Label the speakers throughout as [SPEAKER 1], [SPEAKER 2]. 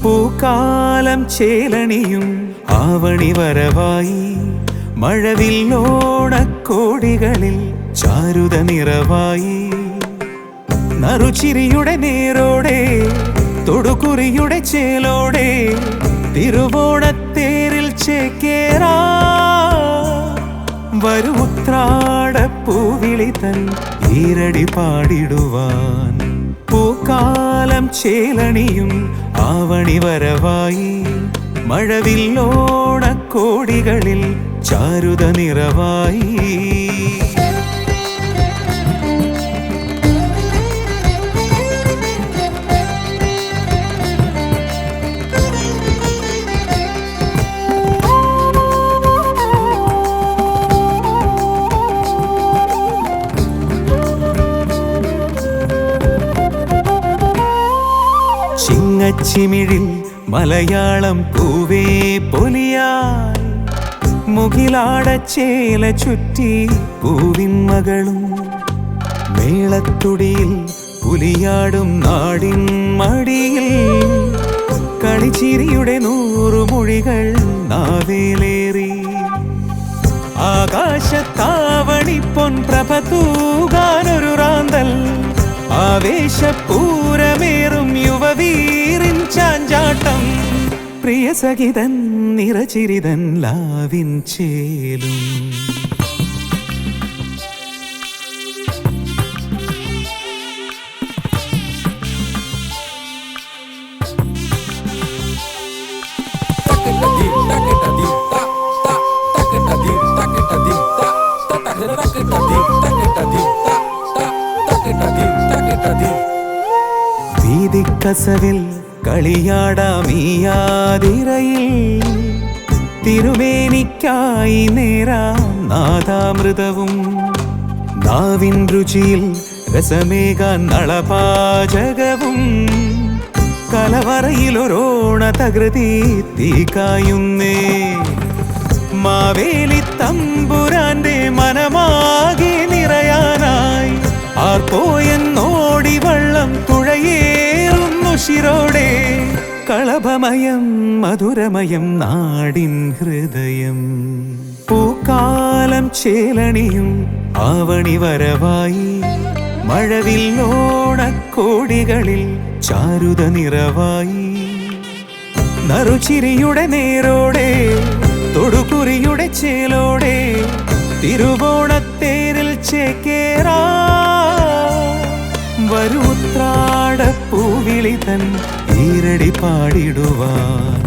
[SPEAKER 1] പൂക്കാലം ചേലണിയും ആവണി വരവായി മഴവില്ലോണക്കോടികളിൽ ചാരുത നിറവായി നറുചിരിയുടെ നേരോടെ തൊടുകുറിയുടെ ചേലോടെ തിരുവോണത്തേരിൽ ചേക്കേറാ വരു ഉത്രാടപ്പൂവിളി തൻ ഈരടി പാടിടുവാൻ പൂക്കാലം ചേലണിയും ആവണി വരവായി മഴവില്ലോണക്കോടികളിൽ ചാരുത നിറവായി ചിങ്ങച്ചിമിഴിൽ മലയാളം പൂവേ പൊലിയായി മുകിലാടച്ചേല ചുറ്റി പൂവിൻ മകളും മേളത്തുടിയിൽ പുലിയാടും നാടിൻ മടിയിൽ കളിച്ചിരിയുടെ നൂറുമൊഴികൾ നാവേലേറി ആകാശത്താവണി പൊൻപ്രഭ തൂകാനൊരു റാന്തൽ ആവേശപൂരമേറും യുവവീറിൻ ചാഞ്ചാട്ടം പ്രിയ സഖിതൻ നിറചിരിതൻ ലാവിൻ ചേലും വീതിക്കസവിൽ കളിയാടാമീയാതിരയിൽ തിരുമേനിക്കായി നേരാം നാദാമൃതവും നാവിൻ രുചിയിൽ രസമേകാൻ നളപാചകവും കലവറയിലൊരോണ തകൃതി തീക്കായുന്നേ മാവേലി തമ്പുരാന്റെ മനമാകെ നിറയാനായി ആർപ്പോയെന്നോടി വള്ളം തുഴയേറുന്നു ശിരോടെ കളഭമയം മധുരമയം നാടിൻ ഹൃദയം പൂക്കാലം ചേലണിയും ആവണി വരവായി മഴവില്ലോണക്കോടികളിൽ ചാരുത നിറവായി നറുചിരിയുടെ നേരോടെ തൊടുകുറിയുടെ ചേലോടെ തിരുവോണത്തേരിൽ ചേക്കേറാ വരു ഉത്രാടപ്പൂവിളി തൻ ഈരടി പാടിടുവാൻ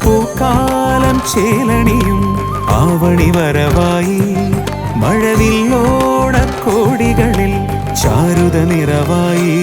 [SPEAKER 1] പൂക്കാലം ചേലണിയും ആവണി വരവായി മഴവില്ലോണക്കോടികളിൽ ചാരുത നിറവായി